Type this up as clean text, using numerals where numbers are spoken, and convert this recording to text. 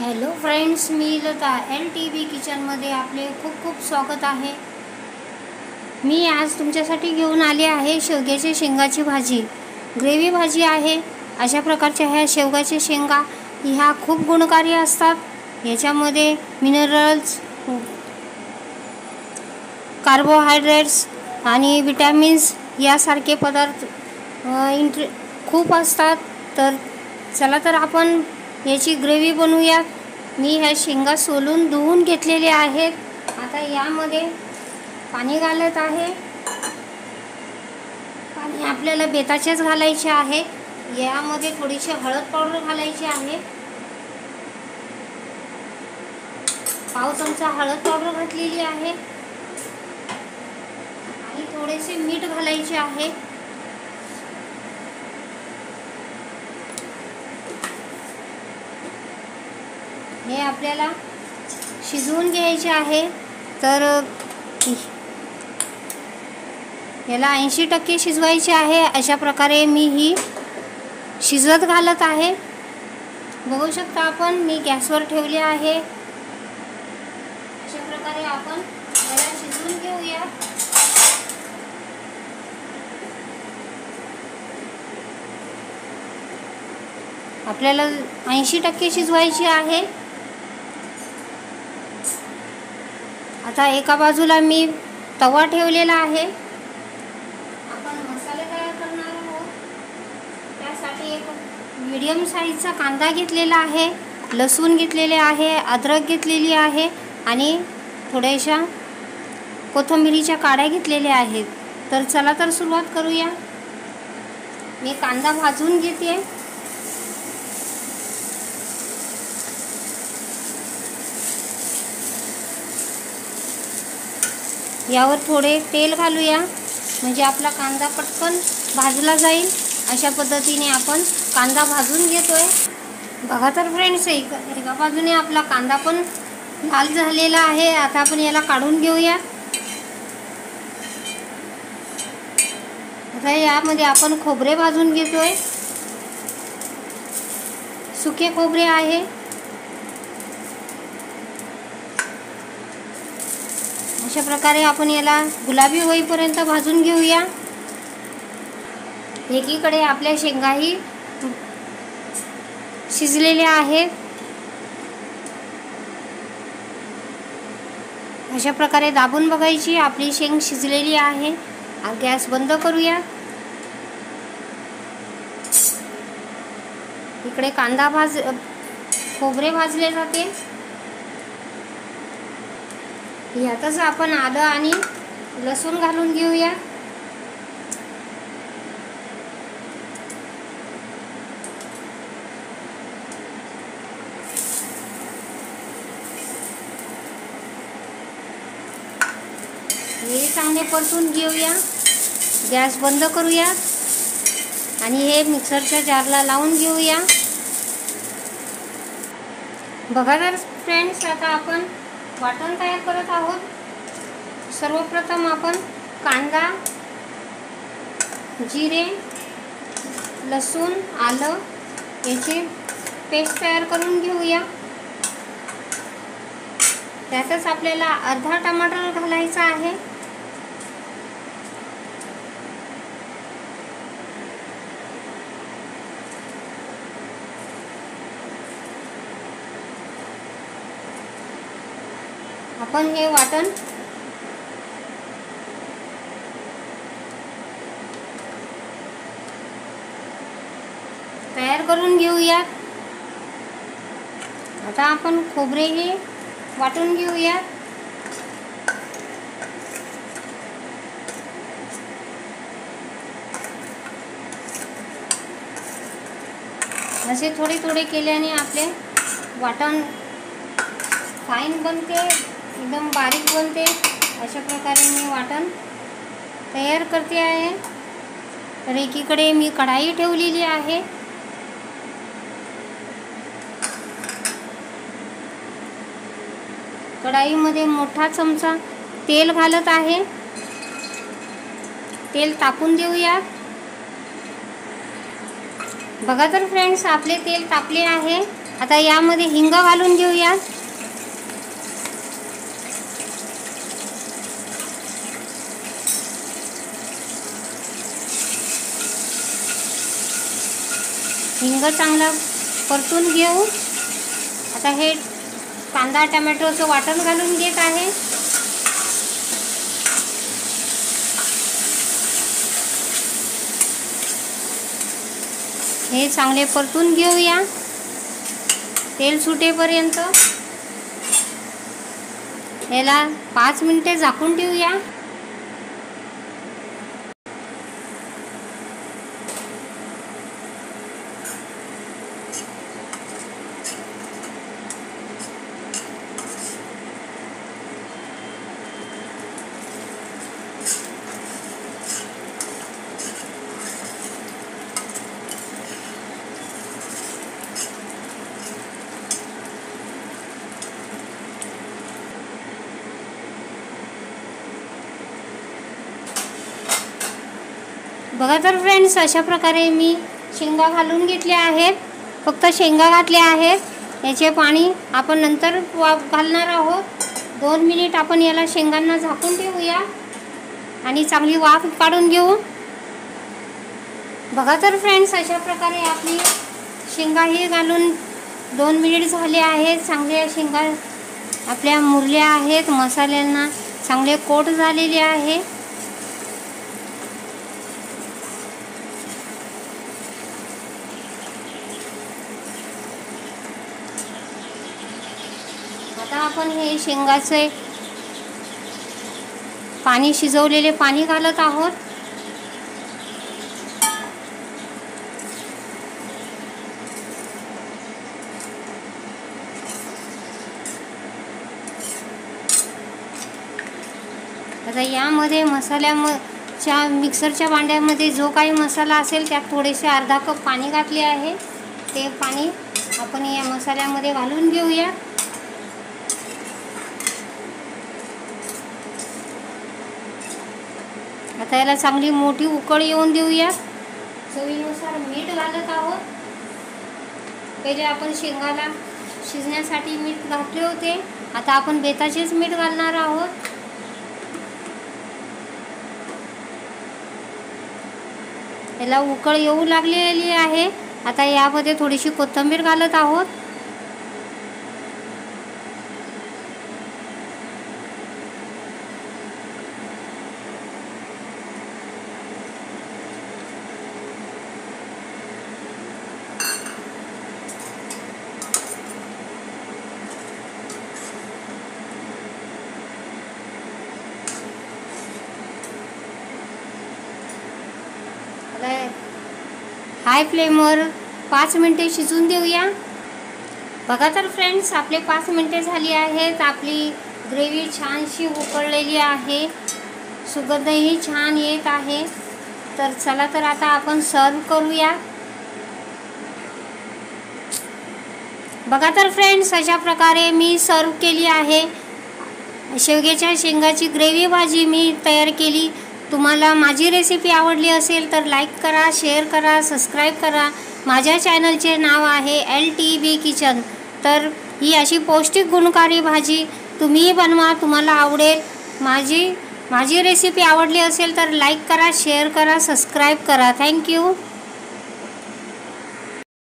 Hello friends, मी Lata LTV किचनमध्ये आपले खूप खूप स्वागत आहे। मी आज तुमच्यासाठी घेऊन आले आहे शेवग्याच्या शेंगाची भाजी। ग्रेव्ही भाजी आहे। अशा प्रकारच्या ह्या शेवगाच्या शेंगा ह्या खूप गुणकारी असतात। याच्यामध्ये मिनरल्स, कार्बोहायड्रेट्स आणि विटॅमिन्स यासारखे पदार्थ खूप असतात। तर चला तर आपण याची ग्रेव्ही बनवूया। मी ह्या शेंगा सोलून धुवून घेतलेले आहेत। आता यामध्ये पाणी घालत आहे। पाणी आपल्याला बेताचेच घालायचे आहे। यामध्ये थोडीशी हळद पावडर घालायची आहे। पाव चमचा हळद पावडर घातलेली आहे आणि थोडेसे मीठ घालायचे आहे। हे आपल्याला शिजवून घ्यायचे आहे। तर याला 80% शिजवायचे आहे। अशा प्रकारे मी ही शिजत घालत आहे। बघू शकता आपण, मी गॅसवर ठेवले आहे। अशा प्रकारे आपण याला शिजवून घेऊया। आपल्याला 80% शिजवायची आहे। आता एका बाजूला मी तवा ठेवलेला आहे। आपण मसाले तयार करणार आहोत। त्यासाठी एक मीडियम साईजचा कांदा घेतलेला आहे, लसूण घेतलेले आहे, अद्रक घेतलेली आहे आणि थोड्याशा कोथिंबीरीच्या काड्या घेतलेल्या आहेत। तर चला तर सुरुवात करूया। मी कांदा भाजून घेते। यावर थोडे तेल घालूया, म्हणजे आपला कांदा पटकन भाजला जाईल। अशा पद्धतीने आपण कांदा भाजून घेतोय। बघा तर फ्रेंड्स, एका बाजूने आपला कांदा पण लाल झालेला आहे। आता आपण याला काढून घेऊया। आता यामध्ये आपण खोबरे भाजून घेतोय। सुके खोबरे आहे। अशा प्रकारे आपण याला गुलाबी होईपर्यंत भाजून घेऊया। एकीकडे आपल्या शेंगाही शिजलेल्या आहेत। अशा प्रकारे दाबून बघायची आपली शेंग शिजलेली आहे। गॅस बंद करूया। इकडे खोबरे भाजले जाते। यातच आपण आलं आणि लसूण घालून घेऊया। हे चांगले परतून घेऊया। गॅस बंद करूया आणि हे मिक्सरच्या जारला लावून घेऊया। बघा तर फ्रेंड्स, आता आपण वाटण तयार करत आहोत। सर्वप्रथम आपण कांदा, जिरे, लसूण, आलं याची पेस्ट तयार करून घेऊया। त्यातच आपल्याला अर्धा टमाटर घालायचा आहे। आपण हे वाटण तयार करून घेऊया। आता आपण खोबरेही वाटून घेऊया। असे थोडे थोडे केल्याने आपले वाटण फाईन बनते, एकदम बारीक बनते। अशा प्रकारे मी वाटण तयार करते आहे। तर एकीकडे मी कढाई ठेवलेली आहे। कढाईमध्ये मोठा चमचा तेल घालत आहे। तेल तापून देऊया। बघा तर फ्रेंड्स, आपले तेल तापले आहे। आता यामध्ये हिंग घालून घेऊया। हिंग चांगला परतून घेऊ। आता हे कांदा टोमॅटोचं वाटण घालून घेत आहे। हे चांगले परतून घेऊया तेल सुटेपर्यंत। याला 5 मिनिटे झाकून ठेवूया। बघा तर फ्रेंड्स, अशा प्रकारे मी शेंगा घालून घेतल्या आहेत। फक्त शेंगा घातल्या आहेत। याचे पाणी आपण नंतर घालणार आहोत। 2 मिनिट आपण याला शेंगांना झाकून ठेवूया आणि चांगली वाफ काढून घेऊ। बघा तर फ्रेंड्स, अशा प्रकारे आपली शेंगा ही घालून 2 मिनिट झाले आहेत। चांगल्या शेंगा आपल्या मुरल्या आहेत, मसाल्यांना चांगले कोट झालेले आहे। आता आपण हे शेंगाचे पाणी, शिजवलेले पाणी घालत आहोत। आता यामध्ये मसाल्याच्या मिक्सरच्या भांड्यामध्ये जो काही मसाला असेल त्यात थोडेसे अर्धा कप पाणी घातले आहे। ते पाणी आपण या मसाल्यामध्ये घालून घेऊया। आता याला चांगली मोठी उकळ येऊन देऊया। चवीनुसार मीठ घालत आहोत। पहिले आपण शेंगाला शिजण्यासाठी मीठ घातले होते, आता आपण बेताचेच मीठ घालणार आहोत। याला उकळ येऊ लागलेली आहे। आता यामध्ये थोडीशी कोथिंबीर घालत आहोत। हाय फ्लेमवर 5 मिनिटे शिजून देऊया। बघा तर फ्रेंड्स, आपले 5 मिनिटे झाली आहेत। आपली ग्रेव्ही छानशी उकळलेली आहे, सुगंधही छान येत आहे। तर चला तर आता आपण सर्व करूया। बघा तर फ्रेंड्स, अशा प्रकारे मी सर्व केली आहे। शेवग्याच्या शेंगाची ग्रेव्ही भाजी मी तयार केली। तुम्हाला माझी रेसिपी आवडली असेल तर लाईक करा, शेअर करा, सबस्क्राईब करा। माझ्या चॅनलचे नाव आहे LTB किचन। तर ही अशी पौष्टिक गुणकारी भाजी तुम्हीही बनवा, तुम्हाला आवडेल। माझी रेसिपी आवडली असेल तर लाईक करा, शेअर करा, सबस्क्राईब करा। थँक्यू।